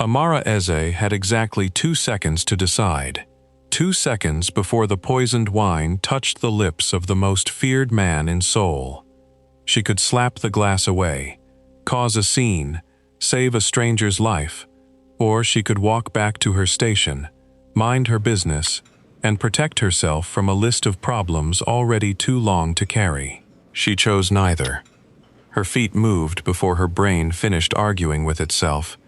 Amara Eze had exactly 2 seconds to decide. 2 seconds before the poisoned wine touched the lips of the most feared man in Seoul. She could slap the glass away, cause a scene, save a stranger's life, or she could walk back to her station, mind her business, and protect herself from a list of problems already too long to carry. She chose neither. Her feet moved before her brain finished arguing with itself,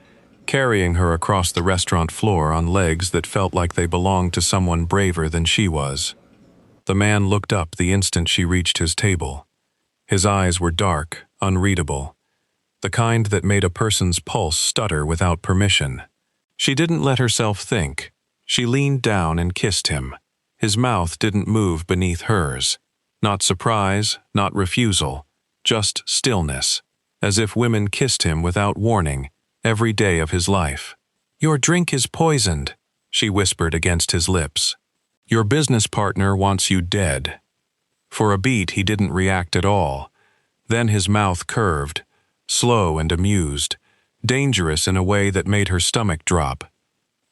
carrying her across the restaurant floor on legs that felt like they belonged to someone braver than she was. The man looked up the instant she reached his table. His eyes were dark, unreadable, the kind that made a person's pulse stutter without permission. She didn't let herself think. She leaned down and kissed him. His mouth didn't move beneath hers. Not surprise, not refusal, just stillness, as if women kissed him without warning every day of his life. "Your drink is poisoned," she whispered against his lips. "Your business partner wants you dead." For a beat he didn't react at all. Then his mouth curved, slow and amused, dangerous in a way that made her stomach drop.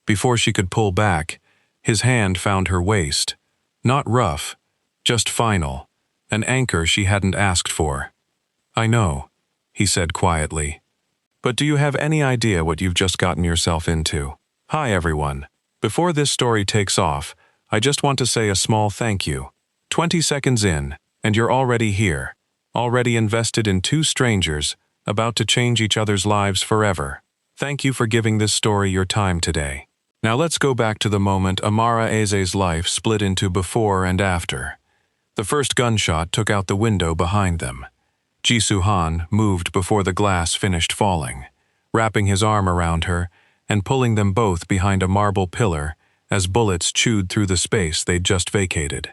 Before she could pull back, his hand found her waist. Not rough, just final, an anchor she hadn't asked for. "I know," he said quietly. "But do you have any idea what you've just gotten yourself into?" "Hi everyone. Before this story takes off, I just want to say a small thank you. 20 seconds in, and you're already here, already invested in 2 strangers, about to change each other's lives forever. Thank you for giving this story your time today." Now let's go back to the moment Amara Eze's life split into before and after. The first gunshot took out the window behind them. Jisoo Han moved before the glass finished falling, wrapping his arm around her and pulling them both behind a marble pillar as bullets chewed through the space they'd just vacated.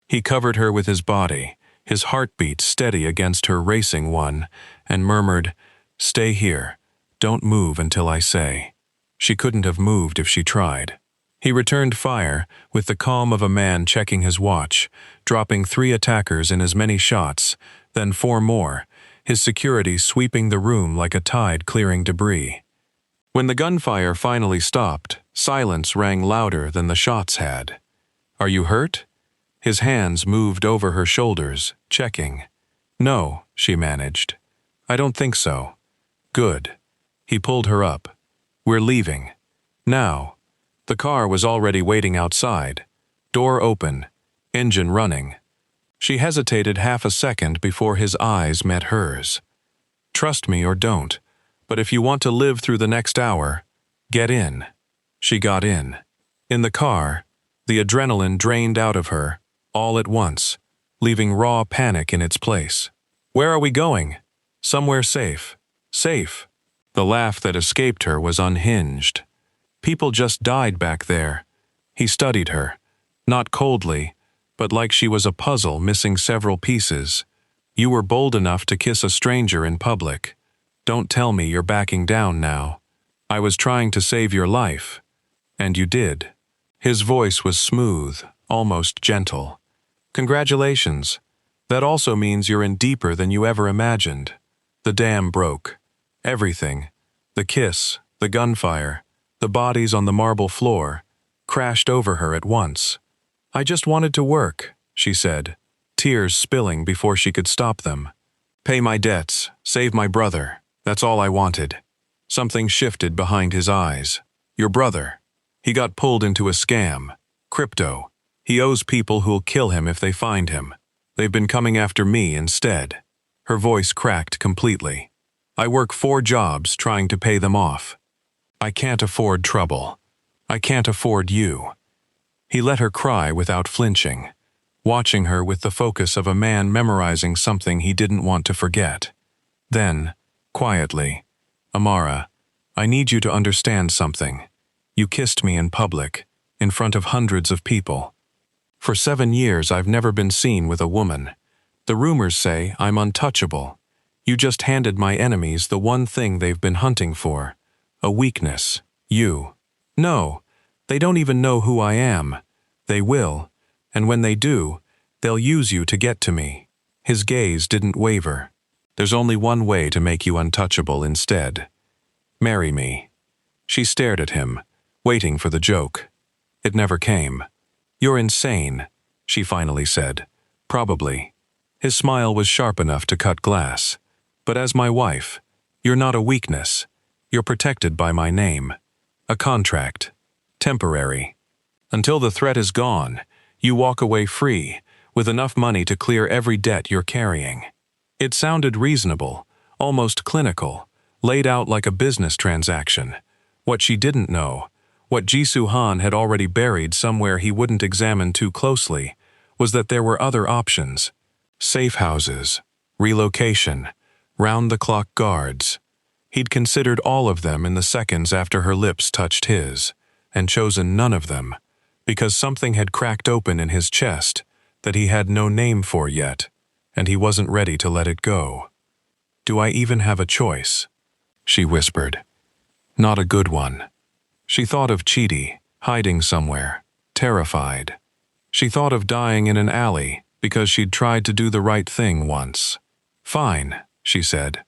He covered her with his body, his heartbeat steady against her racing one, and murmured, "Stay here. Don't move until I say." She couldn't have moved if she tried. He returned fire with the calm of a man checking his watch, dropping 3 attackers in as many shots, then 4 more, his security sweeping the room like a tide clearing debris. When the gunfire finally stopped, silence rang louder than the shots had. "Are you hurt?" His hands moved over her shoulders, checking. "No," she managed. "I don't think so." "Good." He pulled her up. "We're leaving. Now." The car was already waiting outside. Door open, engine running. She hesitated half a second before his eyes met hers. "Trust me or don't, but if you want to live through the next hour, get in." She got in. In the car, the adrenaline drained out of her, all at once, leaving raw panic in its place. "Where are we going?" "Somewhere safe." "Safe." The laugh that escaped her was unhinged. "People just died back there." He studied her, not coldly, but like she was a puzzle missing several pieces. "You were bold enough to kiss a stranger in public. Don't tell me you're backing down now. I was trying to save your life. And you did." His voice was smooth, almost gentle. "Congratulations. That also means you're in deeper than you ever imagined." The dam broke. Everything, the kiss, the gunfire, the bodies on the marble floor, crashed over her at once. "I just wanted to work," she said, tears spilling before she could stop them. "Pay my debts, save my brother, that's all I wanted." Something shifted behind his eyes. "Your brother. He got pulled into a scam. Crypto. He owes people who'll kill him if they find him. They've been coming after me instead." Her voice cracked completely. "I work 4 jobs trying to pay them off. I can't afford trouble. I can't afford you." He let her cry without flinching, watching her with the focus of a man memorizing something he didn't want to forget. Then, quietly, "Amara, I need you to understand something. You kissed me in public, in front of hundreds of people. For 7 years I've never been seen with a woman. The rumors say I'm untouchable. You just handed my enemies the one thing they've been hunting for. A weakness. You. No, they don't even know who I am. They will, and when they do, they'll use you to get to me." His gaze didn't waver. "There's only one way to make you untouchable instead. Marry me." She stared at him, waiting for the joke. It never came. "You're insane," she finally said. "Probably." His smile was sharp enough to cut glass. "But as my wife, you're not a weakness. You're protected by my name. A contract. Temporary. Until the threat is gone, you walk away free, with enough money to clear every debt you're carrying." It sounded reasonable, almost clinical, laid out like a business transaction. What she didn't know, what Jisoo Han had already buried somewhere he wouldn't examine too closely, was that there were other options. Safe houses, relocation, round-the-clock guards. He'd considered all of them in the seconds after her lips touched his, and chosen none of them, because something had cracked open in his chest that he had no name for yet, and he wasn't ready to let it go. "Do I even have a choice?" she whispered. "Not a good one." She thought of Chidi, hiding somewhere, terrified. She thought of dying in an alley because she'd tried to do the right thing once. "Fine," she said.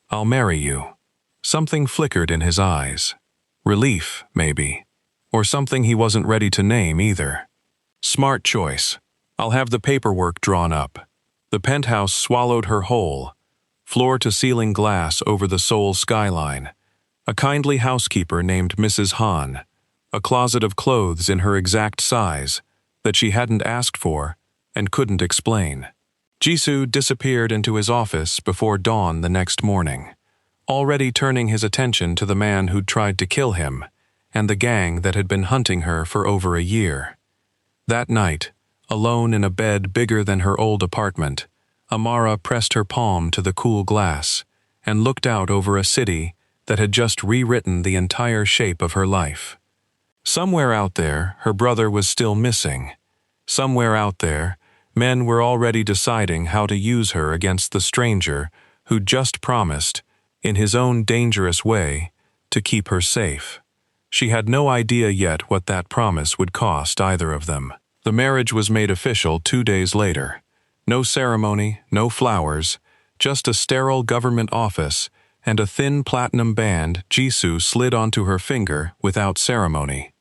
"I'll marry you." Something flickered in his eyes. Relief, maybe. Or something he wasn't ready to name either. "Smart choice. I'll have the paperwork drawn up." The penthouse swallowed her whole, floor-to-ceiling glass over the Seoul skyline. A kindly housekeeper named Mrs. Han. A closet of clothes in her exact size that she hadn't asked for and couldn't explain. Jisoo disappeared into his office before dawn the next morning, already turning his attention to the man who'd tried to kill him and the gang that had been hunting her for over a year. That night, alone in a bed bigger than her old apartment, Amara pressed her palm to the cool glass and looked out over a city that had just rewritten the entire shape of her life. Somewhere out there, her brother was still missing. Somewhere out there, men were already deciding how to use her against the stranger who'd just promised, in his own dangerous way, to keep her safe. She had no idea yet what that promise would cost either of them. The marriage was made official 2 days later. No ceremony, no flowers, just a sterile government office and a thin platinum band Jisoo slid onto her finger without ceremony.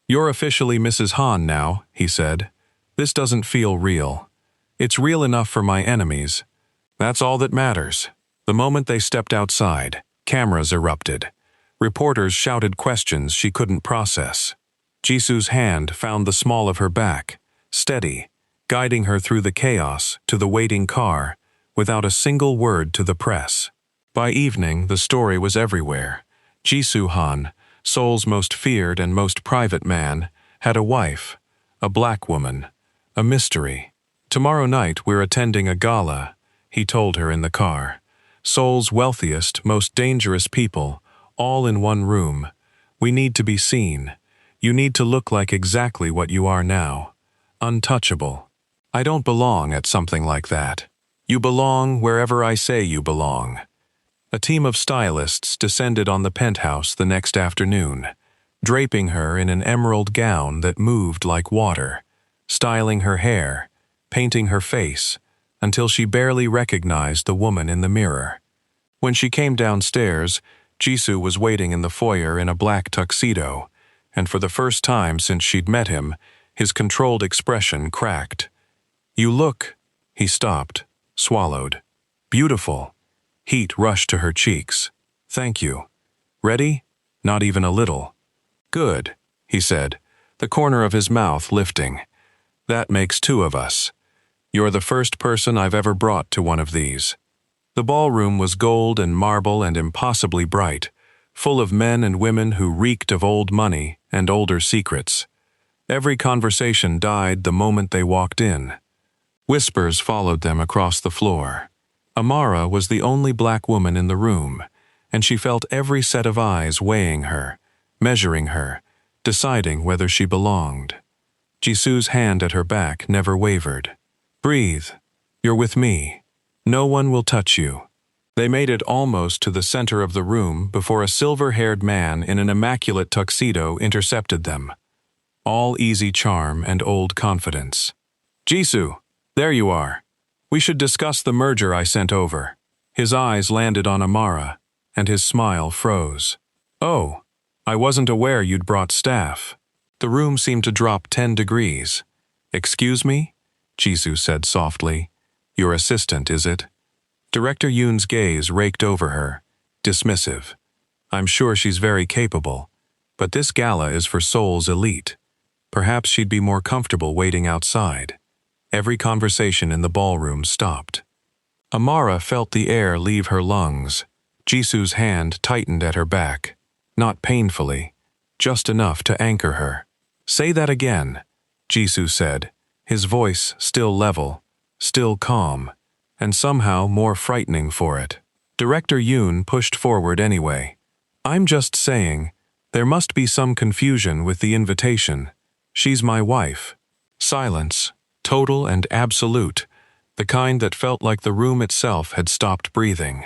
"You're officially Mrs. Han now," he said. "This doesn't feel real. It's real enough for my enemies. That's all that matters." The moment they stepped outside, cameras erupted. Reporters shouted questions she couldn't process. Jisoo's hand found the small of her back, steady, guiding her through the chaos to the waiting car, without a single word to the press. By evening, the story was everywhere. Jisoo Han, Seoul's most feared and most private man, had a wife, a black woman, a mystery. "Tomorrow night we're attending a gala," he told her in the car. "Seoul's wealthiest, most dangerous people, all in one room. We need to be seen. You need to look like exactly what you are now. Untouchable. I don't belong at something like that. You belong wherever I say you belong." A team of stylists descended on the penthouse the next afternoon, draping her in an emerald gown that moved like water, styling her hair, painting her face, until she barely recognized the woman in the mirror. When she came downstairs, Jisoo was waiting in the foyer in a black tuxedo, and for the first time since she'd met him, his controlled expression cracked. "You look..." He stopped, swallowed. "Beautiful." Heat rushed to her cheeks. "Thank you. Ready? Not even a little." "Good," he said, the corner of his mouth lifting. "That makes 2 of us. You're the first person I've ever brought to one of these." The ballroom was gold and marble and impossibly bright, full of men and women who reeked of old money and older secrets. Every conversation died the moment they walked in. Whispers followed them across the floor. Amara was the only black woman in the room, and she felt every set of eyes weighing her, measuring her, deciding whether she belonged. Jisoo's hand at her back never wavered. "Breathe. You're with me. No one will touch you." They made it almost to the center of the room before a silver-haired man in an immaculate tuxedo intercepted them. All easy charm and old confidence. "Jisoo, there you are. We should discuss the merger I sent over." His eyes landed on Amara, and his smile froze. "Oh, I wasn't aware you'd brought staff. The room seemed to drop 10 degrees. Excuse me? Jisoo said softly. Your assistant, is it? Director Yoon's gaze raked over her, dismissive. I'm sure she's very capable, but this gala is for Seoul's elite. Perhaps she'd be more comfortable waiting outside. Every conversation in the ballroom stopped. Amara felt the air leave her lungs. Jisoo's hand tightened at her back, not painfully, just enough to anchor her. Say that again, Jisoo said, his voice still level, still calm, and somehow more frightening for it. Director Yoon pushed forward anyway. I'm just saying, there must be some confusion with the invitation. She's my wife. Silence, total and absolute, the kind that felt like the room itself had stopped breathing.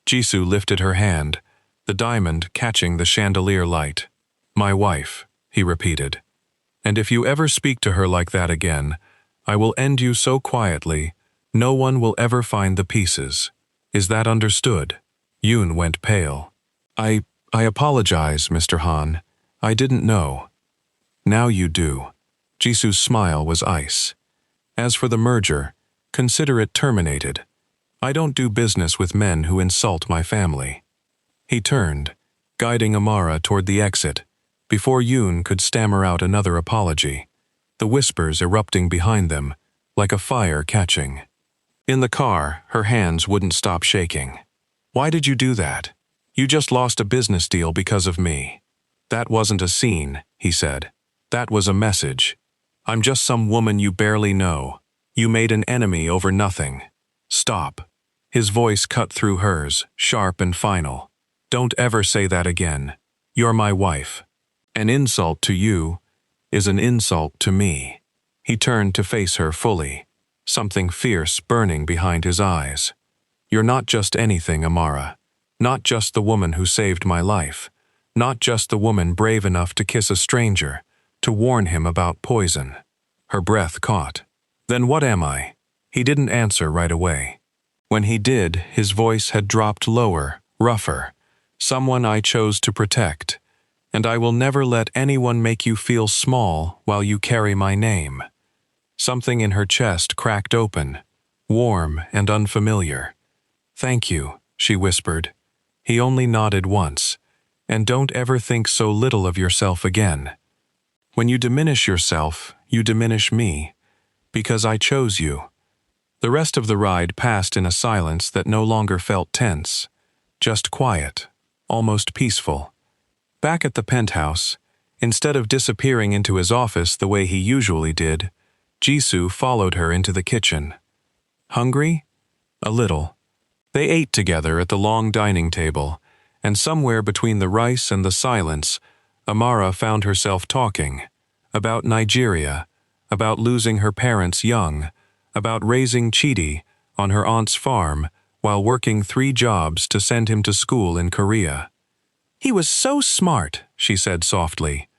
Jisoo lifted her hand, the diamond catching the chandelier light. My wife, he repeated. And if you ever speak to her like that again, I will end you so quietly, no one will ever find the pieces. Is that understood? Yoon went pale. I apologize, Mr. Han. I didn't know. Now you do. Jisoo's smile was ice. As for the merger, consider it terminated. I don't do business with men who insult my family. He turned, guiding Amara toward the exit, before Yoon could stammer out another apology, the whispers erupting behind them, like a fire catching. In the car, her hands wouldn't stop shaking. Why did you do that? You just lost a business deal because of me. That wasn't a scene, he said. That was a message. I'm just some woman you barely know. You made an enemy over nothing. Stop. His voice cut through hers, sharp and final. Don't ever say that again. You're my wife. An insult to you is an insult to me. He turned to face her fully, something fierce burning behind his eyes. You're not just anything, Amara. Not just the woman who saved my life. Not just the woman brave enough to kiss a stranger, to warn him about poison. Her breath caught. Then what am I? He didn't answer right away. When he did, his voice had dropped lower, rougher. Someone I chose to protect. And I will never let anyone make you feel small while you carry my name. Something in her chest cracked open, warm and unfamiliar. Thank you, she whispered. He only nodded once. And don't ever think so little of yourself again. When you diminish yourself, you diminish me. Because I chose you. The rest of the ride passed in a silence that no longer felt tense. Just quiet, almost peaceful. Back at the penthouse, instead of disappearing into his office the way he usually did, Jisoo followed her into the kitchen. Hungry? A little. They ate together at the long dining table, and somewhere between the rice and the silence, Amara found herself talking. About Nigeria, about losing her parents young, about raising Chidi on her aunt's farm while working 3 jobs to send him to school in Korea. He was so smart, she said softly.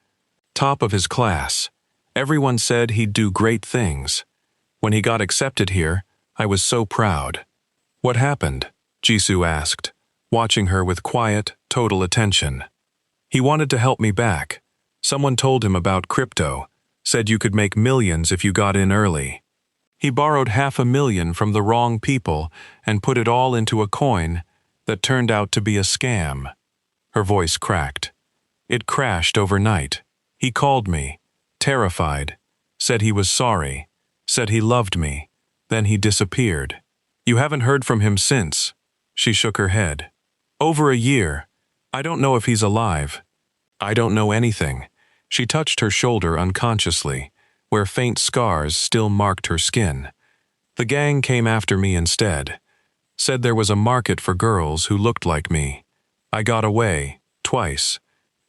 Top of his class. Everyone said he'd do great things. When he got accepted here, I was so proud. What happened? Jisoo asked, watching her with quiet, total attention. He wanted to help me back. Someone told him about crypto, said you could make millions if you got in early. He borrowed $500,000 from the wrong people and put it all into a coin that turned out to be a scam. Her voice cracked. It crashed overnight. He called me, terrified, said he was sorry, said he loved me. Then he disappeared. You haven't heard from him since. She shook her head. Over a year. I don't know if he's alive. I don't know anything. She touched her shoulder unconsciously, where faint scars still marked her skin. The gang came after me instead. Said there was a market for girls who looked like me. I got away, twice,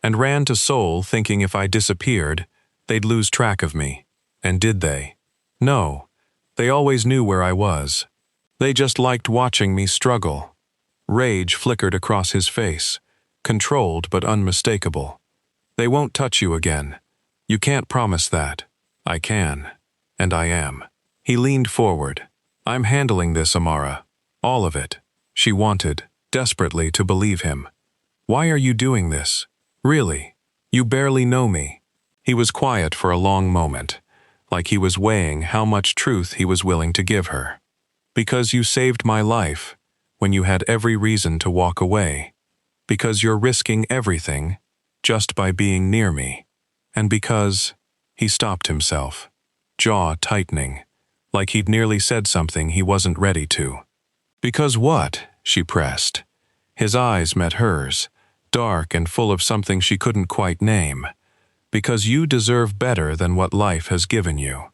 and ran to Seoul thinking if I disappeared, they'd lose track of me. And did they? No. They always knew where I was. They just liked watching me struggle. Rage flickered across his face, controlled but unmistakable. They won't touch you again. You can't promise that. I can. And I am. He leaned forward. I'm handling this, Amara. All of it. She wanted, desperately, to believe him. Why are you doing this? Really? You barely know me." He was quiet for a long moment, like he was weighing how much truth he was willing to give her. "Because you saved my life, when you had every reason to walk away. Because you're risking everything, just by being near me. And because—" He stopped himself, jaw tightening, like he'd nearly said something he wasn't ready to. "Because what?" she pressed. His eyes met hers, dark and full of something she couldn't quite name. "Because you deserve better than what life has given you."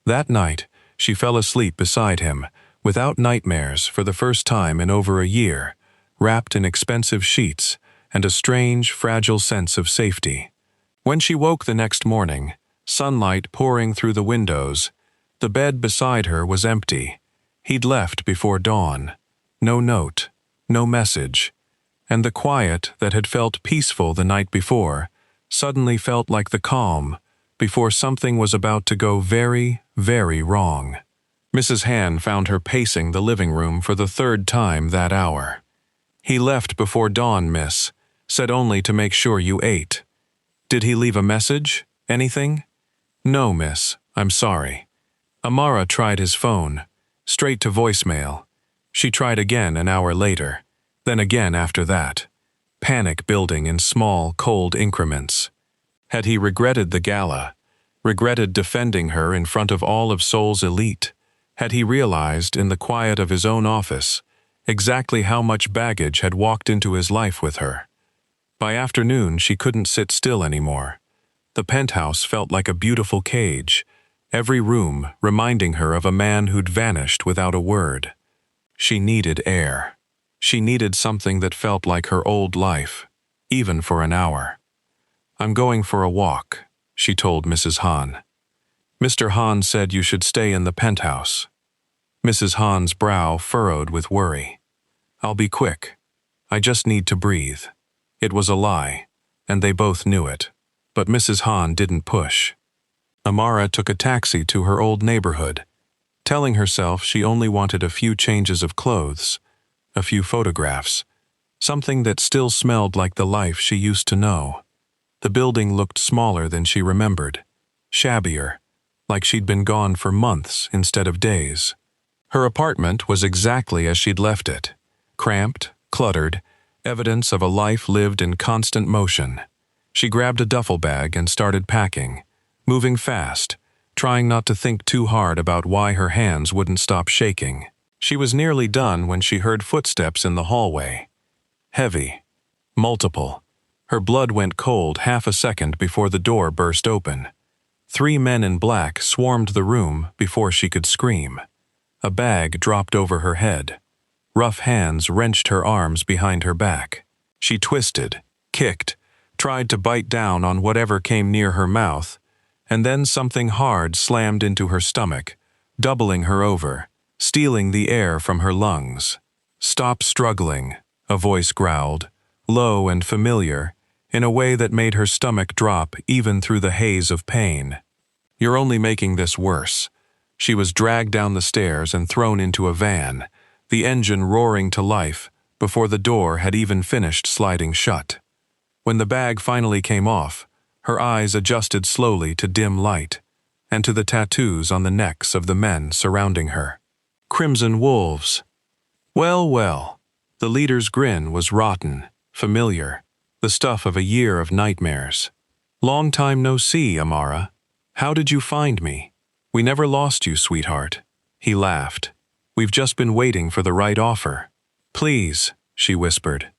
That night, she fell asleep beside him, without nightmares for the first time in over a year, wrapped in expensive sheets and a strange, fragile sense of safety. When she woke the next morning, sunlight pouring through the windows, the bed beside her was empty. He'd left before dawn. No note, no message. And the quiet that had felt peaceful the night before suddenly felt like the calm before something was about to go very, very wrong. Mrs. Han found her pacing the living room for the third time that hour. "He left before dawn, miss. Said only to make sure you ate." "Did he leave a message? Anything?" "No, miss. I'm sorry." Amara tried his phone, straight to voicemail. She tried again an hour later, then again after that. Panic building in small, cold increments. Had he regretted the gala, regretted defending her in front of all of Seoul's elite? Had he realized, in the quiet of his own office, exactly how much baggage had walked into his life with her? By afternoon, she couldn't sit still anymore. The penthouse felt like a beautiful cage, every room reminding her of a man who'd vanished without a word. She needed air. She needed something that felt like her old life, even for an hour. "I'm going for a walk," she told Mrs. Han. "Mr. Han said you should stay in the penthouse." Mrs. Han's brow furrowed with worry. "I'll be quick. I just need to breathe." It was a lie, and they both knew it. But Mrs. Han didn't push. Amara took a taxi to her old neighborhood, telling herself she only wanted a few changes of clothes, a few photographs, something that still smelled like the life she used to know. The building looked smaller than she remembered, shabbier, like she'd been gone for months instead of days. Her apartment was exactly as she'd left it, cramped, cluttered, evidence of a life lived in constant motion. She grabbed a duffel bag and started packing, moving fast, trying not to think too hard about why her hands wouldn't stop shaking. She was nearly done when she heard footsteps in the hallway. Heavy. Multiple. Her blood went cold half a second before the door burst open. 3 men in black swarmed the room before she could scream. A bag dropped over her head. Rough hands wrenched her arms behind her back. She twisted, kicked, tried to bite down on whatever came near her mouth, and then something hard slammed into her stomach, doubling her over, stealing the air from her lungs. "Stop struggling," a voice growled, low and familiar, in a way that made her stomach drop even through the haze of pain. "You're only making this worse." She was dragged down the stairs and thrown into a van, the engine roaring to life before the door had even finished sliding shut. When the bag finally came off, her eyes adjusted slowly to dim light, and to the tattoos on the necks of the men surrounding her. Crimson wolves. Well, well. The leader's grin was rotten, familiar, the stuff of a year of nightmares. "Long time no see, Amara. How did you find me? We never lost you, sweetheart." He laughed. "We've just been waiting for the right offer." "Please," she whispered.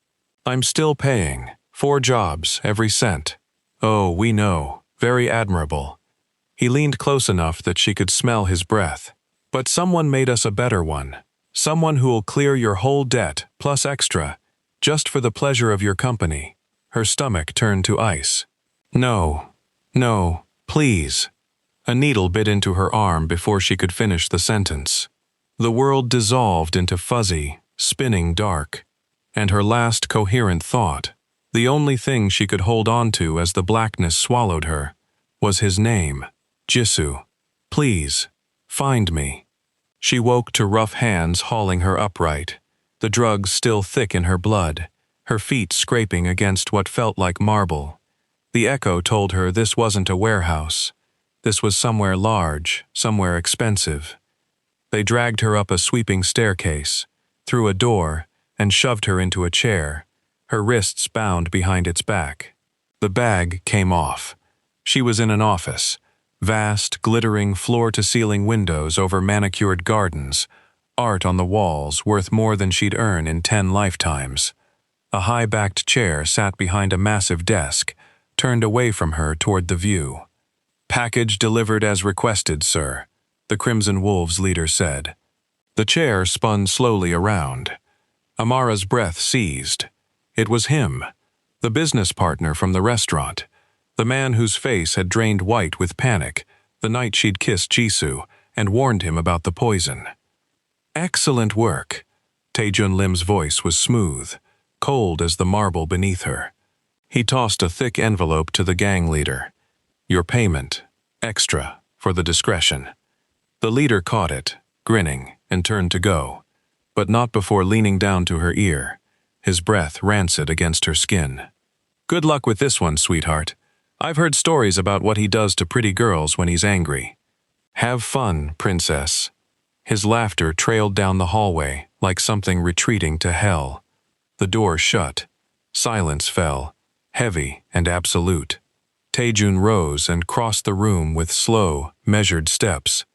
"I'm still paying. 4 jobs, every cent." "Oh, we know. Very admirable." He leaned close enough that she could smell his breath. "But someone made us a better one. Someone who'll clear your whole debt, plus extra, just for the pleasure of your company." Her stomach turned to ice. "No, no, please." A needle bit into her arm before she could finish the sentence. The world dissolved into fuzzy, spinning dark, and her last coherent thought, the only thing she could hold on to as the blackness swallowed her, was his name, Jisoo. "Please, find me." She woke to rough hands hauling her upright, the drugs still thick in her blood, her feet scraping against what felt like marble. The echo told her this wasn't a warehouse. This was somewhere large, somewhere expensive. They dragged her up a sweeping staircase, through a door, and shoved her into a chair, her wrists bound behind its back. The bag came off. She was in an office, vast, glittering floor-to-ceiling windows over manicured gardens, art on the walls worth more than she'd earn in 10 lifetimes. A high-backed chair sat behind a massive desk, turned away from her toward the view. "Package delivered as requested, sir," the Crimson Wolves leader said. The chair spun slowly around. Amara's breath seized. It was him, the business partner from the restaurant, the man whose face had drained white with panic the night she'd kissed Jisoo and warned him about the poison. "Excellent work." Taejun Lim's voice was smooth, cold as the marble beneath her. He tossed a thick envelope to the gang leader. "Your payment, extra, for the discretion." The leader caught it, grinning, and turned to go, but not before leaning down to her ear, his breath rancid against her skin. "Good luck with this one, sweetheart. I've heard stories about what he does to pretty girls when he's angry. Have fun, princess." His laughter trailed down the hallway like something retreating to hell. The door shut. Silence fell, heavy and absolute. Taejun rose and crossed the room with slow, measured steps,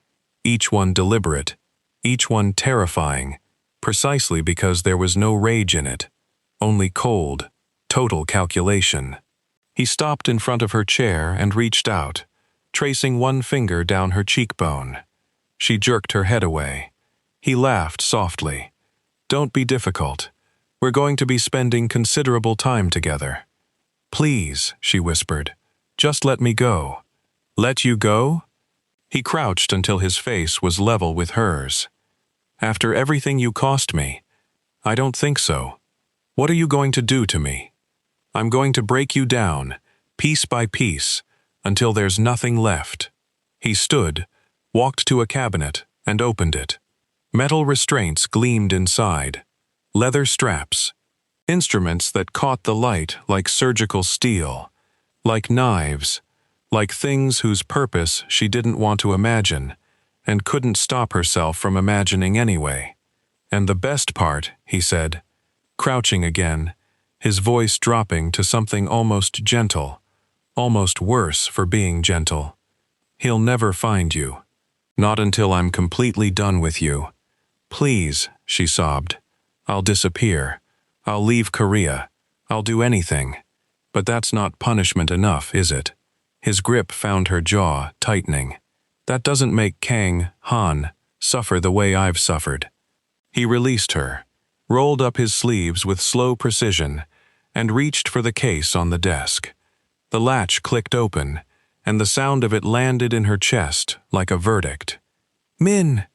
each one deliberate, each one terrifying, precisely because there was no rage in it, only cold, total calculation. He stopped in front of her chair and reached out, tracing one finger down her cheekbone. She jerked her head away. He laughed softly. "Don't be difficult. We're going to be spending considerable time together." "Please," she whispered, "just let me go." "Let you go?" He crouched until his face was level with hers. "After everything you cost me? I don't think so. What are you going to do to me?" "I'm going to break you down, piece by piece, until there's nothing left." He stood, walked to a cabinet, and opened it. Metal restraints gleamed inside, leather straps, instruments that caught the light like surgical steel, like knives, like things whose purpose she didn't want to imagine, and couldn't stop herself from imagining anyway. "And the best part," he said, crouching again, his voice dropping to something almost gentle, almost worse for being gentle. "He'll never find you. Not until I'm completely done with you. Please," she sobbed. "I'll disappear. I'll leave Korea. I'll do anything. But that's not punishment enough, is it?" His grip found her jaw tightening. "That doesn't make Kang, Han, suffer the way I've suffered." He released her, rolled up his sleeves with slow precision, and reached for the case on the desk. The latch clicked open, and the sound of it landed in her chest like a verdict. "Min!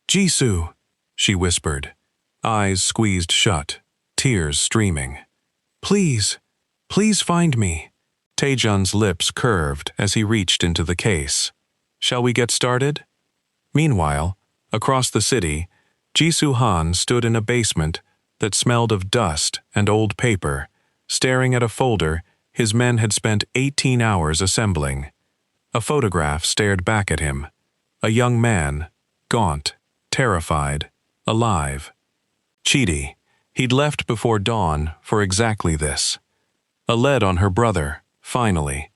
Jisoo!" she whispered, eyes squeezed shut, tears streaming. "Please, please find me." Taejun's lips curved as he reached into the case. "Shall we get started?" Meanwhile, across the city, Jisoo Han stood in a basement that smelled of dust and old paper, staring at a folder his men had spent 18 hours assembling. A photograph stared back at him. A young man, gaunt, terrified, alive. Chidi, he'd left before dawn for exactly this. A lead on her brother, finally,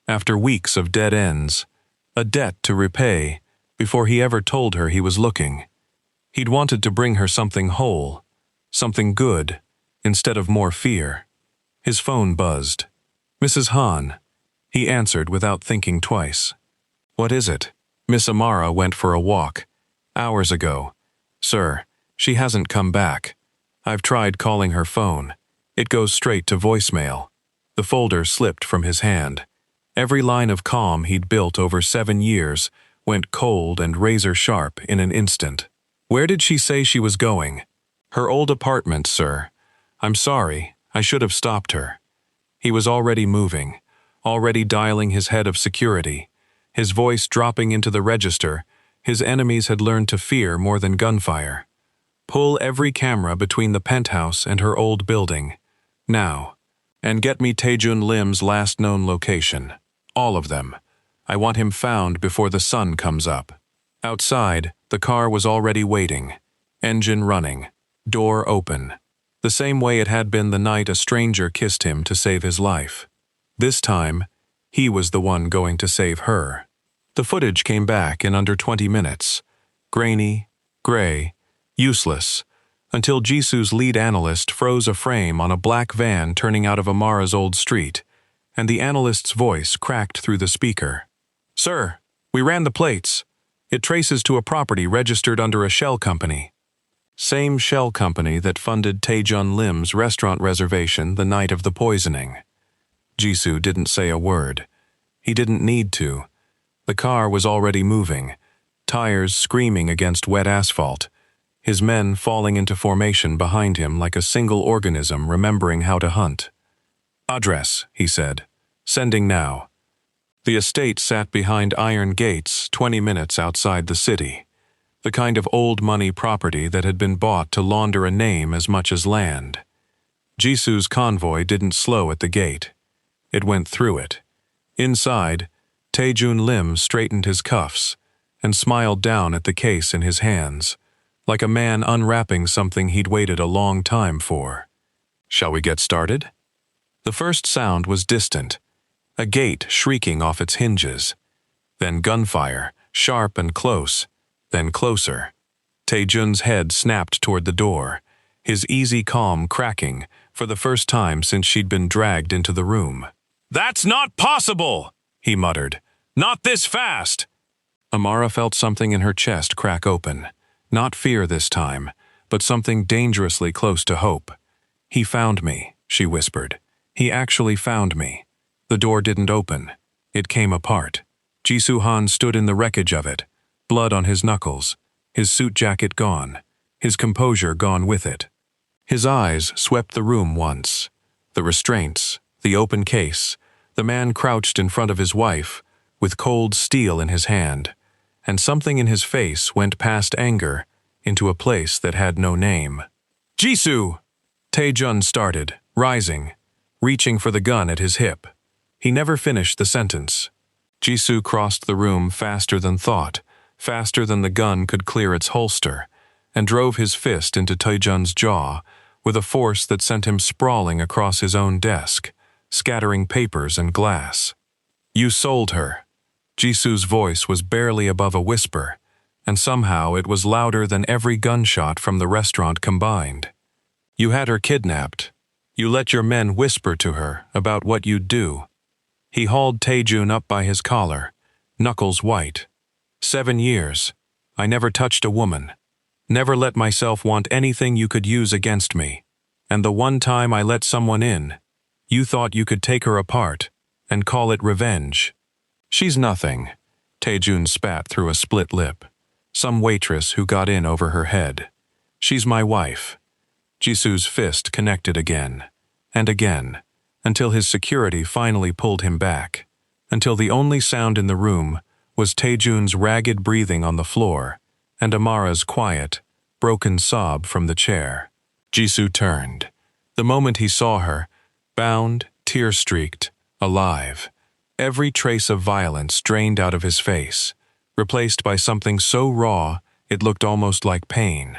after weeks of dead ends, a debt to repay before he ever told her he was looking. He'd wanted to bring her something whole, something good, instead of more fear. His phone buzzed. "Mrs. Han." He answered without thinking twice. "What is it?" "Miss Amara went for a walk. Hours ago. Sir, she hasn't come back. I've tried calling her phone. It goes straight to voicemail." The folder slipped from his hand. Every line of calm he'd built over 7 years went cold and razor-sharp in an instant. "Where did she say she was going?" "Her old apartment, sir. I'm sorry, I should have stopped her." He was already moving, already dialing his head of security, his voice dropping into the register his enemies had learned to fear more than gunfire. "Pull every camera between the penthouse and her old building. Now. And get me Taejun Lim's last known location. All of them. I want him found before the sun comes up. Outside, the car was already waiting. Engine running. Door open. The same way it had been the night a stranger kissed him to save his life. This time, he was the one going to save her. The footage came back in under 20 minutes. Grainy, gray, useless, until Jisoo's lead analyst froze a frame on a black van turning out of Amara's old street, and the analyst's voice cracked through the speaker. "Sir, we ran the plates. It traces to a property registered under a shell company." Same shell company that funded Taejun Lim's restaurant reservation the night of the poisoning. Jisoo didn't say a word. He didn't need to. The car was already moving, tires screaming against wet asphalt, his men falling into formation behind him like a single organism remembering how to hunt. "Address," he said. "Sending now." The estate sat behind iron gates 20 minutes outside the city, the kind of old money property that had been bought to launder a name as much as land. Jisoo's convoy didn't slow at the gate. It went through it. Inside, Taejun Lim straightened his cuffs and smiled down at the case in his hands, like a man unwrapping something he'd waited a long time for. "Shall we get started?" The first sound was distant, a gate shrieking off its hinges. Then gunfire, sharp and close, then closer. Taejun's head snapped toward the door, his easy calm cracking for the first time since she'd been dragged into the room. "That's not possible!" he muttered. "Not this fast!" Amara felt something in her chest crack open. Not fear this time, but something dangerously close to hope. "He found me," she whispered. "He actually found me." The door didn't open. It came apart. Jisoo Han stood in the wreckage of it, blood on his knuckles, his suit jacket gone, his composure gone with it. His eyes swept the room once. The restraints, the open case, the man crouched in front of his wife, with cold steel in his hand, and something in his face went past anger into a place that had no name. "Jisoo!" Taejun started, rising, reaching for the gun at his hip. He never finished the sentence. Jisoo crossed the room faster than thought, faster than the gun could clear its holster, and drove his fist into Taejun's jaw with a force that sent him sprawling across his own desk, scattering papers and glass. "You sold her." Jisoo's voice was barely above a whisper, and somehow it was louder than every gunshot from the restaurant combined. "You had her kidnapped. You let your men whisper to her about what you'd do." He hauled Taejun up by his collar, knuckles white. 7 years. I never touched a woman. Never let myself want anything you could use against me. And the one time I let someone in, you thought you could take her apart and call it revenge. She's nothing. Taejun spat through a split lip. Some waitress who got in over her head. She's my wife. Jisoo's fist connected again, and again, until his security finally pulled him back, until the only sound in the room was Taejun's ragged breathing on the floor and Amara's quiet, broken sob from the chair. Jisoo turned. The moment he saw her, bound, tear-streaked, alive, every trace of violence drained out of his face, replaced by something so raw it looked almost like pain.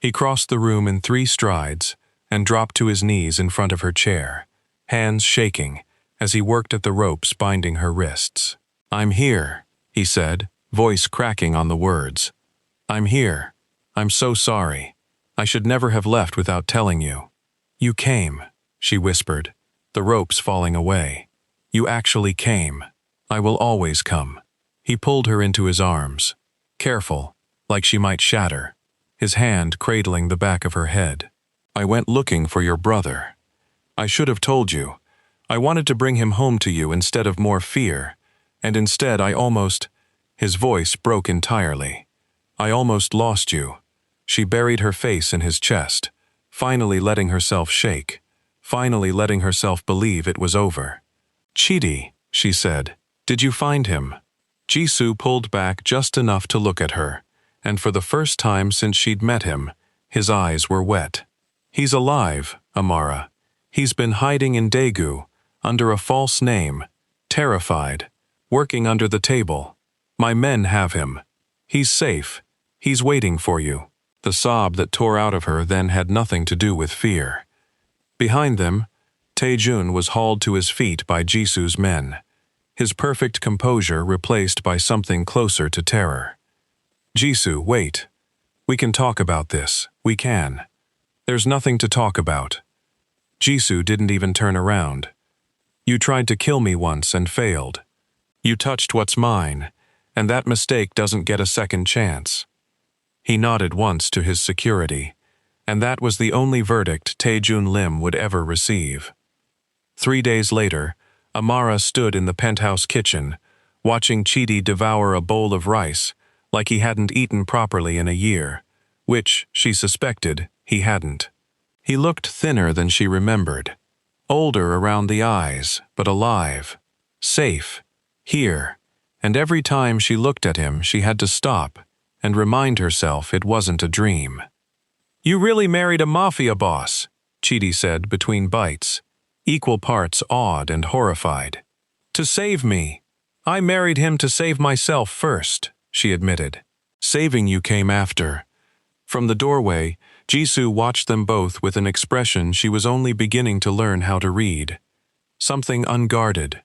He crossed the room in 3 strides and dropped to his knees in front of her chair, hands shaking as he worked at the ropes binding her wrists. "I'm here," he said, voice cracking on the words. "I'm here. I'm so sorry. I should never have left without telling you." "You came," she whispered, the ropes falling away. "You actually came. I will always come." He pulled her into his arms, careful, like she might shatter, his hand cradling the back of her head. "I went looking for your brother. I should have told you. I wanted to bring him home to you instead of more fear, and instead I almost—" His voice broke entirely. "I almost lost you." She buried her face in his chest, finally letting herself shake, finally letting herself believe it was over. "Chidi," she said, "did you find him?" Jisoo pulled back just enough to look at her, and for the first time since she'd met him, his eyes were wet. "He's alive, Amara. He's been hiding in Daegu, under a false name, terrified, working under the table. My men have him. He's safe. He's waiting for you." The sob that tore out of her then had nothing to do with fear. Behind them, Taejun was hauled to his feet by Jisoo's men, his perfect composure replaced by something closer to terror. "Jisoo, wait. We can talk about this. We can." "There's nothing to talk about." Jisoo didn't even turn around. "You tried to kill me once and failed. You touched what's mine, and that mistake doesn't get a second chance." He nodded once to his security, and that was the only verdict Taejun Lim would ever receive. 3 days later, Amara stood in the penthouse kitchen, watching Chidi devour a bowl of rice like he hadn't eaten properly in a year, which, she suspected, he hadn't. He looked thinner than she remembered, older around the eyes, but alive, safe, here, and every time she looked at him she had to stop and remind herself it wasn't a dream. "You really married a mafia boss," Chidi said between bites, equal parts awed and horrified. "To save me. I married him to save myself first," she admitted. "Saving you came after." From the doorway, Jisoo watched them both with an expression she was only beginning to learn how to read. Something unguarded,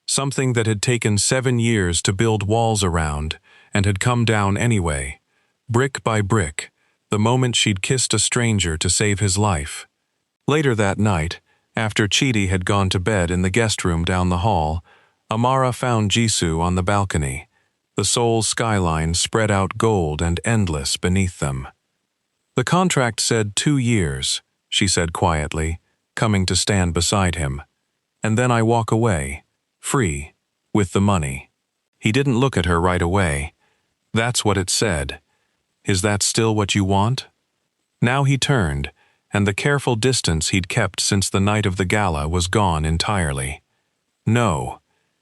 something that had taken 7 years to build walls around and had come down anyway, brick by brick, the moment she'd kissed a stranger to save his life. Later that night, after Chidi had gone to bed in the guest room down the hall, Amara found Jisoo on the balcony, the Seoul skyline spread out gold and endless beneath them. "The contract said 2 years, she said quietly, coming to stand beside him. "And then I walk away, free, with the money." He didn't look at her right away. "That's what it said. Is that still what you want?" Now he turned, and the careful distance he'd kept since the night of the gala was gone entirely. "No,"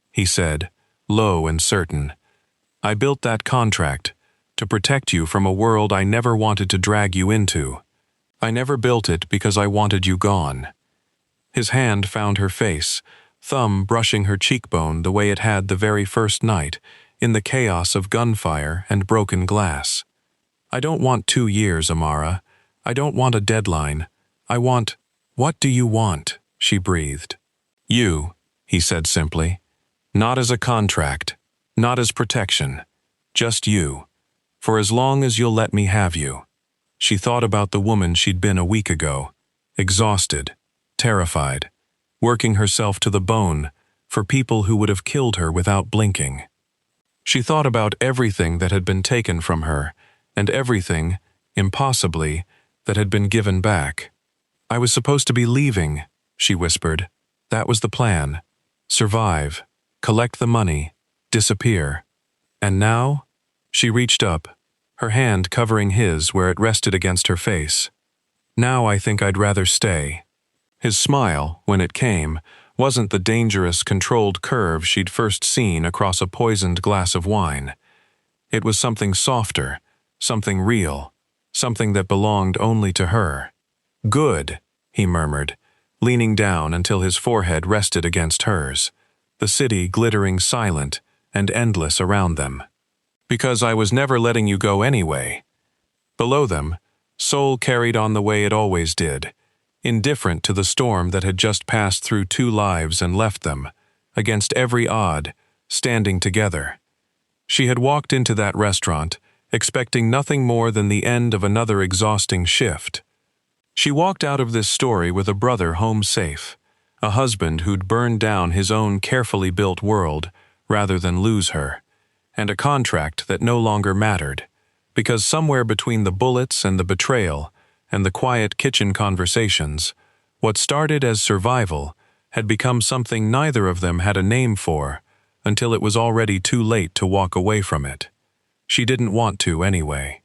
he said, low and certain. "I built that contract to protect you from a world I never wanted to drag you into. I never built it because I wanted you gone." His hand found her face, thumb brushing her cheekbone the way it had the very first night, in the chaos of gunfire and broken glass. "I don't want 2 years, Amara. I don't want a deadline. I want—" "What do you want?" she breathed. "You," he said simply. "Not as a contract, not as protection. Just you. For as long as you'll let me have you." She thought about the woman she'd been a week ago, exhausted, terrified, working herself to the bone for people who would have killed her without blinking. She thought about everything that had been taken from her, and everything, impossibly, that had been given back. "I was supposed to be leaving," she whispered. "That was the plan. Survive, collect the money, disappear. And now?" She reached up, her hand covering his where it rested against her face. "Now I think I'd rather stay." His smile, when it came, wasn't the dangerous, controlled curve she'd first seen across a poisoned glass of wine. It was something softer, something real, something that belonged only to her. "Good," he murmured, leaning down until his forehead rested against hers, the city glittering silent and endless around them. "Because I was never letting you go anyway." Below them, Seoul carried on the way it always did, indifferent to the storm that had just passed through 2 lives and left them, against every odd, standing together. She had walked into that restaurant, expecting nothing more than the end of another exhausting shift. She walked out of this story with a brother home safe, a husband who'd burned down his own carefully built world rather than lose her, and a contract that no longer mattered, because somewhere between the bullets and the betrayal and the quiet kitchen conversations, what started as survival had become something neither of them had a name for until it was already too late to walk away from it. She didn't want to anyway.